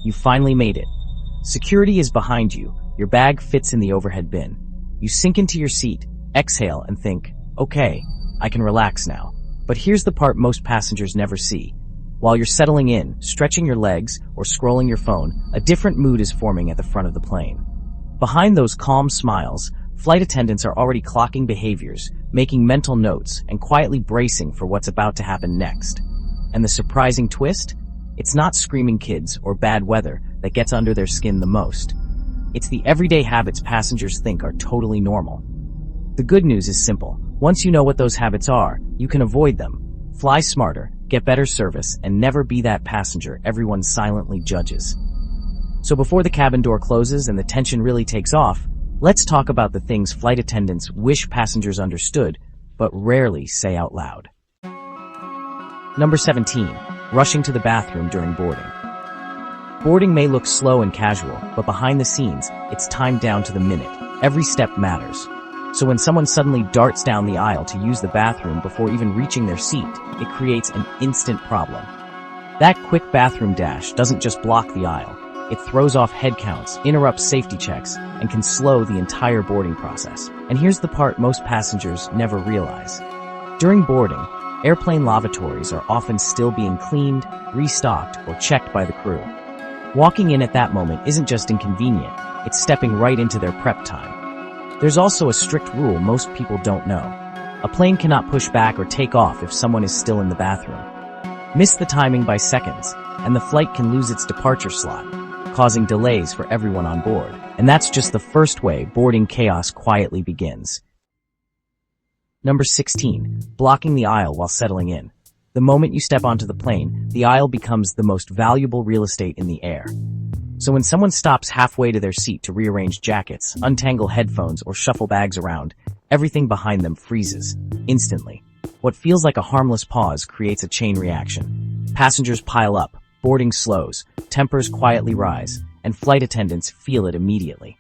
You finally made it. Security is behind you. Your bag fits in the overhead bin. You sink into your seat, exhale, and think, okay, I can relax now. But here's the part most passengers never see. While you're settling in, stretching your legs, or scrolling your phone, a different mood is forming at the front of the plane. Behind those calm smiles, flight attendants are already clocking behaviors, making mental notes, and quietly bracing for what's about to happen next. And the surprising twist? It's not screaming kids or bad weather that gets under their skin the most. It's the everyday habits passengers think are totally normal. The good news is simple. Once you know what those habits are, you can avoid them. Fly smarter, get better service, and never be that passenger everyone silently judges. So before the cabin door closes and the tension really takes off, let's talk about the things flight attendants wish passengers understood, but rarely say out loud. Number 17. Rushing to the bathroom during boarding. Boarding may look slow and casual, but behind the scenes, it's timed down to the minute. Every step matters. So when someone suddenly darts down the aisle to use the bathroom before even reaching their seat, it creates an instant problem. That quick bathroom dash doesn't just block the aisle. It throws off head counts, interrupts safety checks, and can slow the entire boarding process. And here's the part most passengers never realize. During boarding, airplane lavatories are often still being cleaned, restocked, or checked by the crew. Walking in at that moment isn't just inconvenient, it's stepping right into their prep time. There's also a strict rule most people don't know. A plane cannot push back or take off if someone is still in the bathroom. Miss the timing by seconds, and the flight can lose its departure slot, causing delays for everyone on board. And that's just the first way boarding chaos quietly begins. Number 16. Blocking the aisle while settling in. The moment you step onto the plane, the aisle becomes the most valuable real estate in the air. So when someone stops halfway to their seat to rearrange jackets, untangle headphones, or shuffle bags around, everything behind them freezes, instantly. What feels like a harmless pause creates a chain reaction. Passengers pile up, boarding slows, tempers quietly rise, and flight attendants feel it immediately.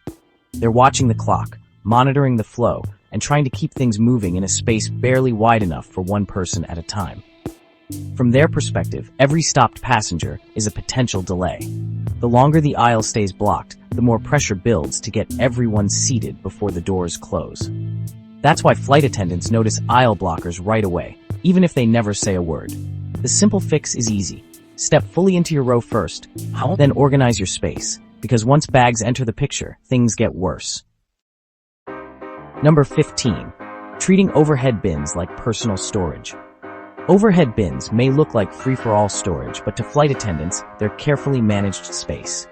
They're watching the clock, monitoring the flow, and trying to keep things moving in a space barely wide enough for one person at a time. From their perspective, every stopped passenger is a potential delay. The longer the aisle stays blocked, the more pressure builds to get everyone seated before the doors close. That's why flight attendants notice aisle blockers right away, even if they never say a word. The simple fix is easy. Step fully into your row first, then organize your space, because once bags enter the picture, things get worse. Number 15. Treating overhead bins like personal storage. Overhead bins may look like free-for-all storage, but to flight attendants, they're carefully managed space.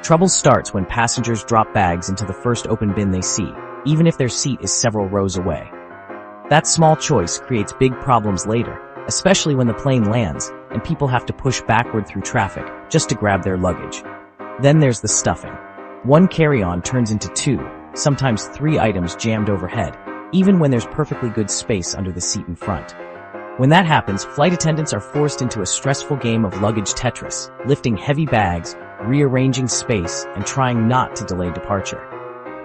Trouble starts when passengers drop bags into the first open bin they see, even if their seat is several rows away. That small choice creates big problems later, especially when the plane lands and people have to push backward through traffic just to grab their luggage. Then there's the stuffing. One carry-on turns into 2, sometimes 3 items jammed overhead, even when there's perfectly good space under the seat in front. When that happens, flight attendants are forced into a stressful game of luggage Tetris, lifting heavy bags, rearranging space, and trying not to delay departure.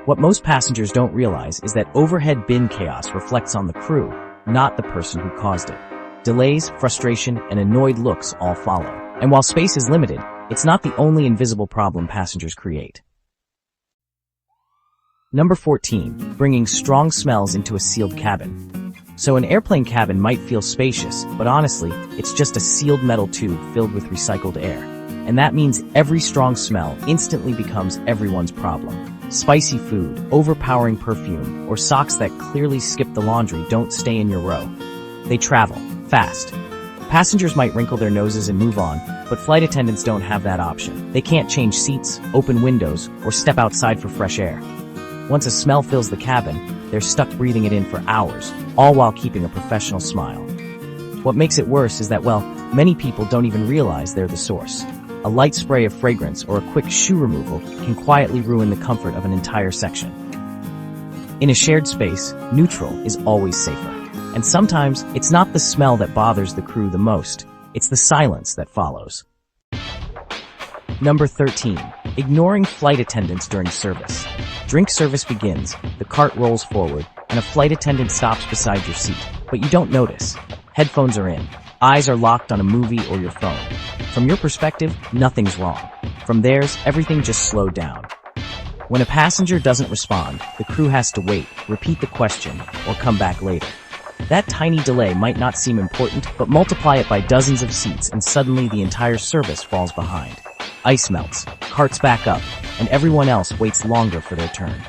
What most passengers don't realize is that overhead bin chaos reflects on the crew, not the person who caused it. Delays, frustration, and annoyed looks all follow. And while space is limited, it's not the only invisible problem passengers create. Number 14. Bringing strong smells into a sealed cabin. So an airplane cabin might feel spacious, but honestly, it's just a sealed metal tube filled with recycled air. And that means every strong smell instantly becomes everyone's problem. Spicy food, overpowering perfume, or socks that clearly skip the laundry don't stay in your row. They travel, fast. Passengers might wrinkle their noses and move on, but flight attendants don't have that option. They can't change seats, open windows, or step outside for fresh air. Once a smell fills the cabin, they're stuck breathing it in for hours, all while keeping a professional smile. What makes it worse is that, well, many people don't even realize they're the source. A light spray of fragrance or a quick shoe removal can quietly ruin the comfort of an entire section. In a shared space, neutral is always safer. And sometimes, it's not the smell that bothers the crew the most, it's the silence that follows. Number 13. Ignoring flight attendants during service. Drink service begins, the cart rolls forward, and a flight attendant stops beside your seat, but you don't notice. Headphones are in. Eyes are locked on a movie or your phone. From your perspective, nothing's wrong. From theirs, everything just slowed down. When a passenger doesn't respond, the crew has to wait, repeat the question, or come back later. That tiny delay might not seem important, but multiply it by dozens of seats and suddenly the entire service falls behind. Ice melts, carts back up, and everyone else waits longer for their turn.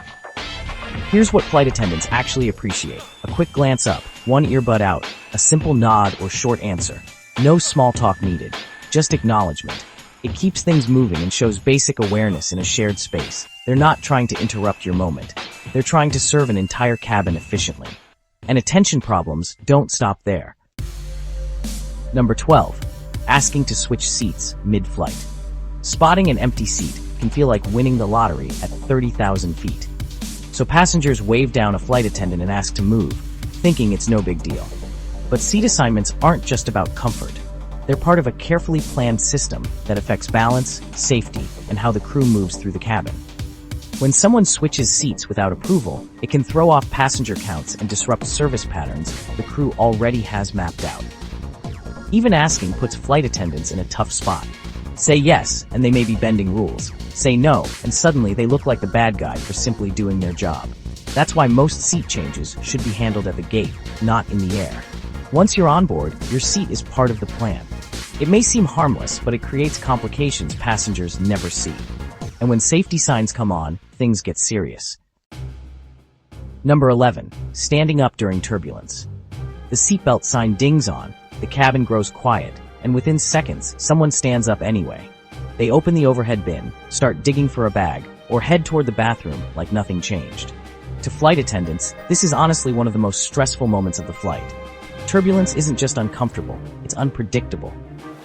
Here's what flight attendants actually appreciate. A quick glance up, one earbud out, a simple nod or short answer. No small talk needed, just acknowledgement. It keeps things moving and shows basic awareness in a shared space. They're not trying to interrupt your moment. They're trying to serve an entire cabin efficiently. And attention problems don't stop there. Number 12. Asking to switch seats mid-flight. Spotting an empty seat can feel like winning the lottery at 30,000 feet. So passengers wave down a flight attendant and ask to move, thinking it's no big deal. But seat assignments aren't just about comfort. They're part of a carefully planned system that affects balance, safety, and how the crew moves through the cabin. When someone switches seats without approval, it can throw off passenger counts and disrupt service patterns the crew already has mapped out. Even asking puts flight attendants in a tough spot. Say yes, and they may be bending rules. Say no, and suddenly they look like the bad guy for simply doing their job. That's why most seat changes should be handled at the gate, not in the air. Once you're on board, your seat is part of the plan. It may seem harmless, but it creates complications passengers never see. And when safety signs come on, things get serious. Number 11. Standing up during turbulence. The seatbelt sign dings on, the cabin grows quiet, and within seconds, someone stands up anyway. They open the overhead bin, start digging for a bag, or head toward the bathroom like nothing changed. To flight attendants, this is honestly one of the most stressful moments of the flight. Turbulence isn't just uncomfortable, it's unpredictable.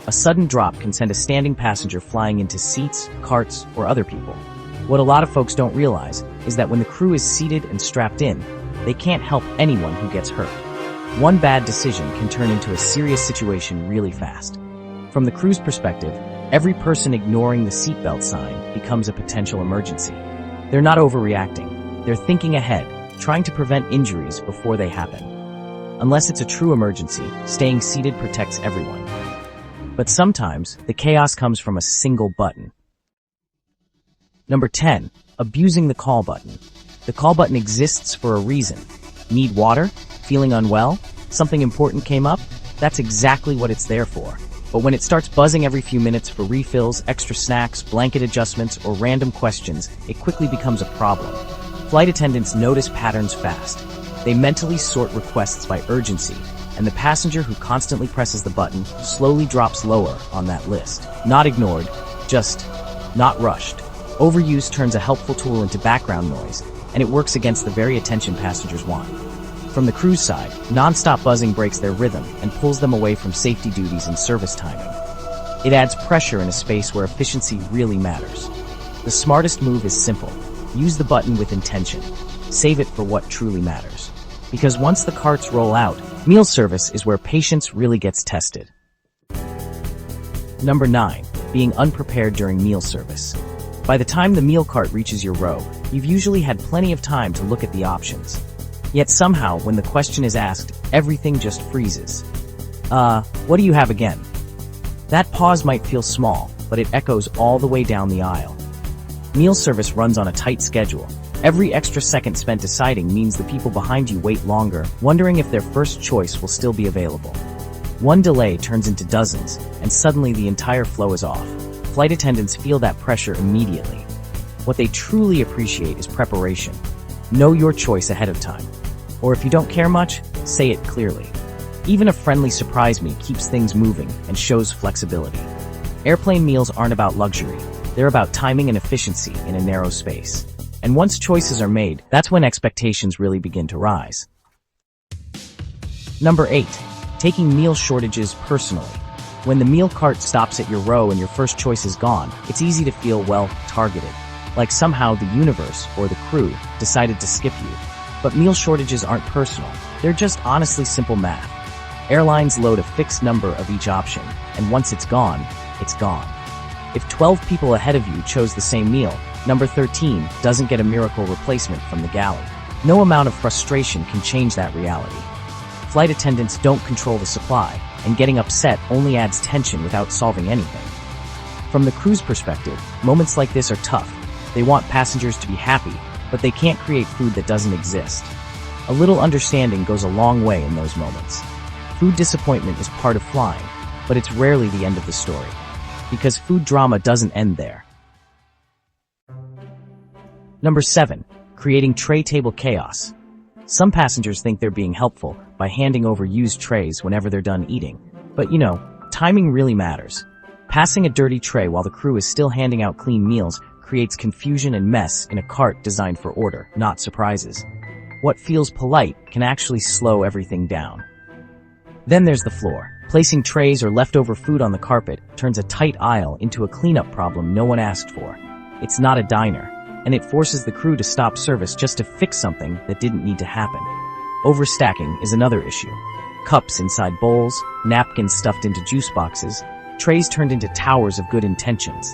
A sudden drop can send a standing passenger flying into seats, carts, or other people. What a lot of folks don't realize is that when the crew is seated and strapped in, they can't help anyone who gets hurt. One bad decision can turn into a serious situation really fast. From the crew's perspective, every person ignoring the seatbelt sign becomes a potential emergency. They're not overreacting. They're thinking ahead, trying to prevent injuries before they happen. Unless it's a true emergency, staying seated protects everyone. But sometimes, the chaos comes from a single button. Number 10. Abusing the call button. The call button exists for a reason. Need water? Feeling unwell? Something important came up? That's exactly what it's there for. But when it starts buzzing every few minutes for refills, extra snacks, blanket adjustments, or random questions, it quickly becomes a problem. Flight attendants notice patterns fast. They mentally sort requests by urgency, and the passenger who constantly presses the button slowly drops lower on that list. Not ignored, just not rushed. Overuse turns a helpful tool into background noise, and it works against the very attention passengers want. From the crew's side, non-stop buzzing breaks their rhythm and pulls them away from safety duties and service timing. It adds pressure in a space where efficiency really matters. The smartest move is simple. Use the button with intention. Save it for what truly matters. Because once the carts roll out, meal service is where patience really gets tested. Number 9. Being unprepared during meal service. By the time the meal cart reaches your row, you've usually had plenty of time to look at the options. Yet somehow, when the question is asked, everything just freezes. What do you have again? That pause might feel small, but it echoes all the way down the aisle. Meal service runs on a tight schedule. Every extra second spent deciding means the people behind you wait longer, wondering if their first choice will still be available. One delay turns into dozens, and suddenly the entire flow is off. Flight attendants feel that pressure immediately. What they truly appreciate is preparation. Know your choice ahead of time. Or if you don't care much, say it clearly. Even a friendly surprise me keeps things moving and shows flexibility. Airplane meals aren't about luxury. They're about timing and efficiency in a narrow space. And once choices are made, that's when expectations really begin to rise. Number 8. Taking meal shortages personally. When the meal cart stops at your row and your first choice is gone, it's easy to feel, well, targeted. Like somehow the universe, or the crew, decided to skip you. But meal shortages aren't personal. They're just honestly simple math. Airlines load a fixed number of each option, and once it's gone, it's gone. If 12 people ahead of you chose the same meal, number 13 doesn't get a miracle replacement from the galley. No amount of frustration can change that reality. Flight attendants don't control the supply, and getting upset only adds tension without solving anything. From the crew's perspective, moments like this are tough. They want passengers to be happy, but they can't create food that doesn't exist. A little understanding goes a long way in those moments. Food disappointment is part of flying, but it's rarely the end of the story, because food drama doesn't end there. Number 7. Creating tray table chaos. Some passengers think they're being helpful by handing over used trays whenever they're done eating. But timing really matters. Passing a dirty tray while the crew is still handing out clean meals creates confusion and mess in a cart designed for order, not surprises. What feels polite can actually slow everything down. Then there's the floor. Placing trays or leftover food on the carpet turns a tight aisle into a cleanup problem no one asked for. It's not a diner, and it forces the crew to stop service just to fix something that didn't need to happen. Overstacking is another issue. Cups inside bowls, napkins stuffed into juice boxes, trays turned into towers of good intentions.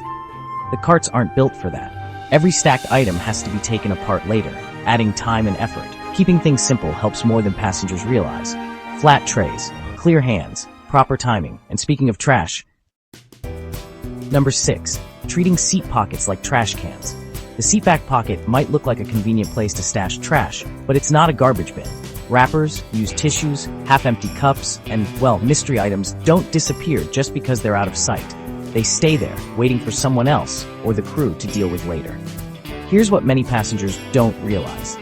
The carts aren't built for that. Every stacked item has to be taken apart later, adding time and effort. Keeping things simple helps more than passengers realize. Flat trays, clear hands, proper timing, and speaking of trash. Number 6. Treating seat pockets like trash cans. The seatback pocket might look like a convenient place to stash trash, but it's not a garbage bin. Wrappers, used tissues, half-empty cups, and, mystery items don't disappear just because they're out of sight. They stay there, waiting for someone else or the crew to deal with later. Here's what many passengers don't realize.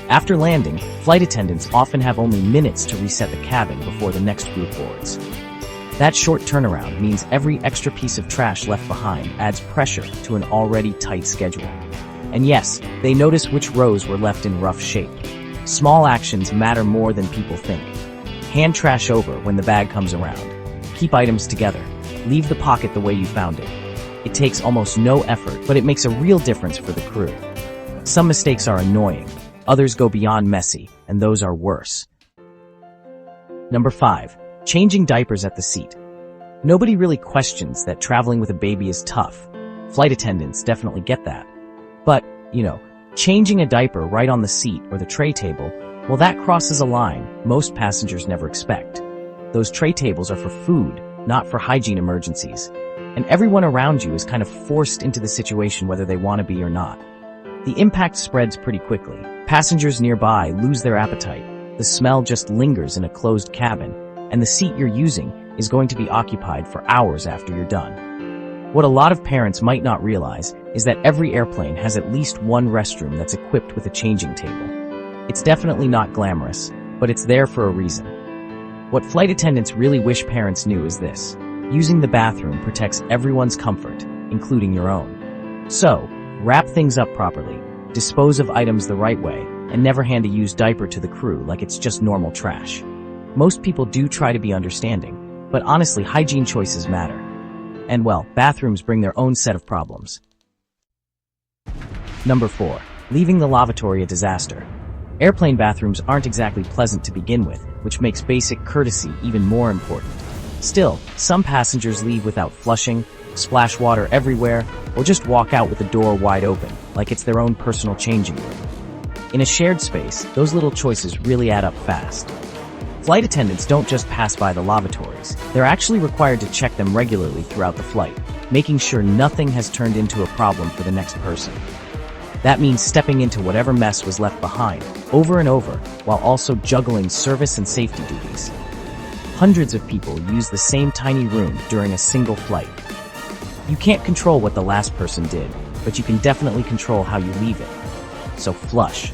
After landing, flight attendants often have only minutes to reset the cabin before the next group boards. That short turnaround means every extra piece of trash left behind adds pressure to an already tight schedule. And yes, they notice which rows were left in rough shape. Small actions matter more than people think. Hand trash over when the bag comes around. Keep items together. Leave the pocket the way you found it. It takes almost no effort, but it makes a real difference for the crew. Some mistakes are annoying. Others go beyond messy, and those are worse. Number 5. Changing diapers at the seat. Nobody really questions that traveling with a baby is tough. Flight attendants definitely get that. But, changing a diaper right on the seat or the tray table, that crosses a line most passengers never expect. Those tray tables are for food, not for hygiene emergencies. And everyone around you is kind of forced into the situation whether they want to be or not. The impact spreads pretty quickly. Passengers nearby lose their appetite. The smell just lingers in a closed cabin, and the seat you're using is going to be occupied for hours after you're done. What a lot of parents might not realize is that every airplane has at least one restroom that's equipped with a changing table. It's definitely not glamorous, but it's there for a reason. What flight attendants really wish parents knew is this: using the bathroom protects everyone's comfort, including your own. So, wrap things up properly, dispose of items the right way, and never hand a used diaper to the crew like it's just normal trash. Most people do try to be understanding, but honestly, hygiene choices matter. And bathrooms bring their own set of problems. Number 4. Leaving the lavatory a disaster. Airplane bathrooms aren't exactly pleasant to begin with, which makes basic courtesy even more important. Still, some passengers leave without flushing, splash water everywhere, or just walk out with the door wide open, like it's their own personal changing room. In a shared space, those little choices really add up fast. Flight attendants don't just pass by the lavatories. They're actually required to check them regularly throughout the flight, making sure nothing has turned into a problem for the next person. That means stepping into whatever mess was left behind, over and over, while also juggling service and safety duties. Hundreds of people use the same tiny room during a single flight. You can't control what the last person did, but you can definitely control how you leave it. So flush.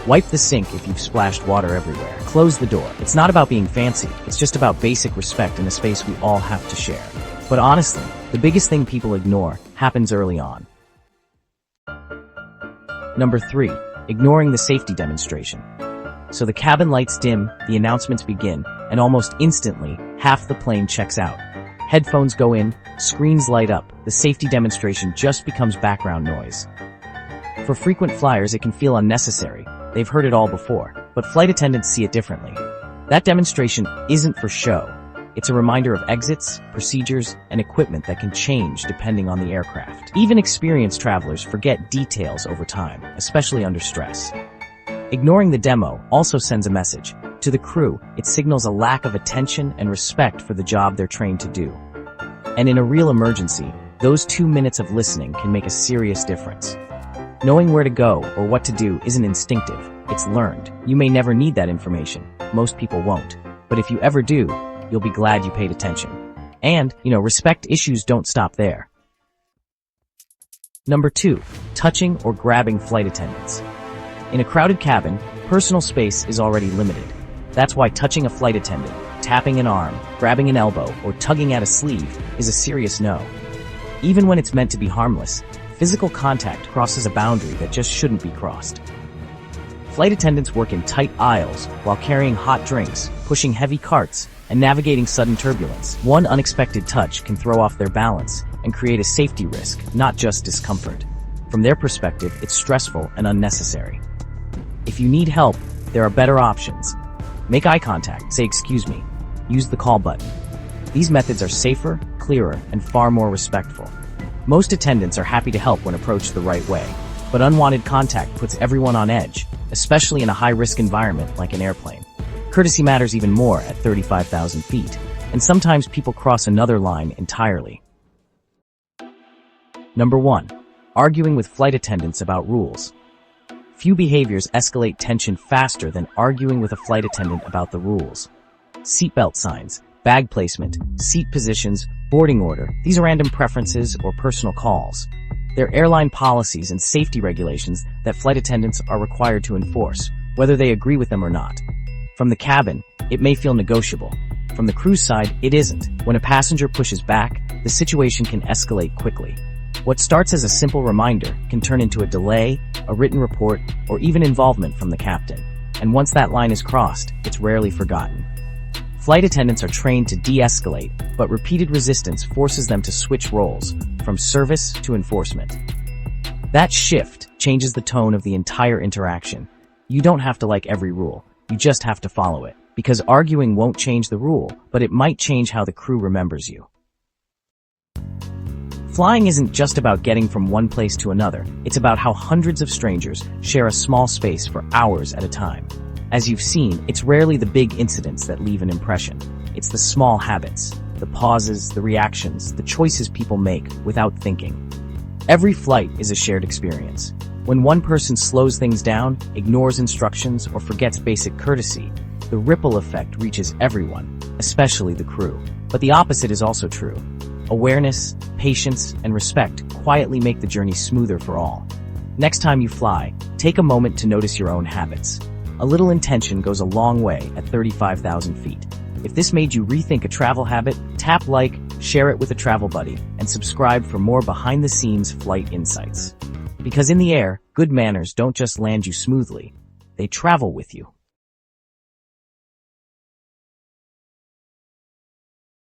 Wipe the sink if you've splashed water everywhere. Close the door. It's not about being fancy, it's just about basic respect in a space we all have to share. But honestly, the biggest thing people ignore happens early on. Number 3. Ignoring the safety demonstration. So the cabin lights dim, the announcements begin, and almost instantly, half the plane checks out. Headphones go in, screens light up, the safety demonstration just becomes background noise. For frequent flyers, it can feel unnecessary. They've heard it all before, but flight attendants see it differently. That demonstration isn't for show. It's a reminder of exits, procedures, and equipment that can change depending on the aircraft. Even experienced travelers forget details over time, especially under stress. Ignoring the demo also sends a message: To the crew, it signals a lack of attention and respect for the job they're trained to do. And in a real emergency, those 2 minutes of listening can make a serious difference. Knowing where to go or what to do isn't instinctive, it's learned. You may never need that information. Most people won't. But if you ever do, you'll be glad you paid attention. And, respect issues don't stop there. Number 2, touching or grabbing flight attendants. In a crowded cabin, personal space is already limited. That's why touching a flight attendant, tapping an arm, grabbing an elbow, or tugging at a sleeve is a serious no. Even when it's meant to be harmless, physical contact crosses a boundary that just shouldn't be crossed. Flight attendants work in tight aisles while carrying hot drinks, pushing heavy carts, and navigating sudden turbulence. One unexpected touch can throw off their balance and create a safety risk, not just discomfort. From their perspective, it's stressful and unnecessary. If you need help, there are better options. Make eye contact, say excuse me, use the call button. These methods are safer, clearer, and far more respectful. Most attendants are happy to help when approached the right way, but unwanted contact puts everyone on edge, especially in a high-risk environment like an airplane. Courtesy matters even more at 35,000 feet, and sometimes people cross another line entirely. Number 1. Arguing with flight attendants about rules. Few behaviors escalate tension faster than arguing with a flight attendant about the rules. Seatbelt signs, bag placement, seat positions, boarding order, these are random preferences or personal calls. They're airline policies and safety regulations that flight attendants are required to enforce, whether they agree with them or not. From the cabin, it may feel negotiable. From the crew's side, it isn't. When a passenger pushes back, the situation can escalate quickly. What starts as a simple reminder can turn into a delay, a written report, or even involvement from the captain. And once that line is crossed, it's rarely forgotten. Flight attendants are trained to de-escalate, but repeated resistance forces them to switch roles, from service to enforcement. That shift changes the tone of the entire interaction. You don't have to like every rule, you just have to follow it. Because arguing won't change the rule, but it might change how the crew remembers you. Flying isn't just about getting from one place to another, it's about how hundreds of strangers share a small space for hours at a time. As you've seen, it's rarely the big incidents that leave an impression. It's the small habits, the pauses, the reactions, the choices people make without thinking. Every flight is a shared experience. When one person slows things down, ignores instructions, or forgets basic courtesy, the ripple effect reaches everyone, especially the crew. But the opposite is also true. Awareness, patience, and respect quietly make the journey smoother for all. Next time you fly, take a moment to notice your own habits. A little intention goes a long way at 35,000 feet. If this made you rethink a travel habit, tap like, share it with a travel buddy, and subscribe for more behind-the-scenes flight insights. Because in the air, good manners don't just land you smoothly, they travel with you.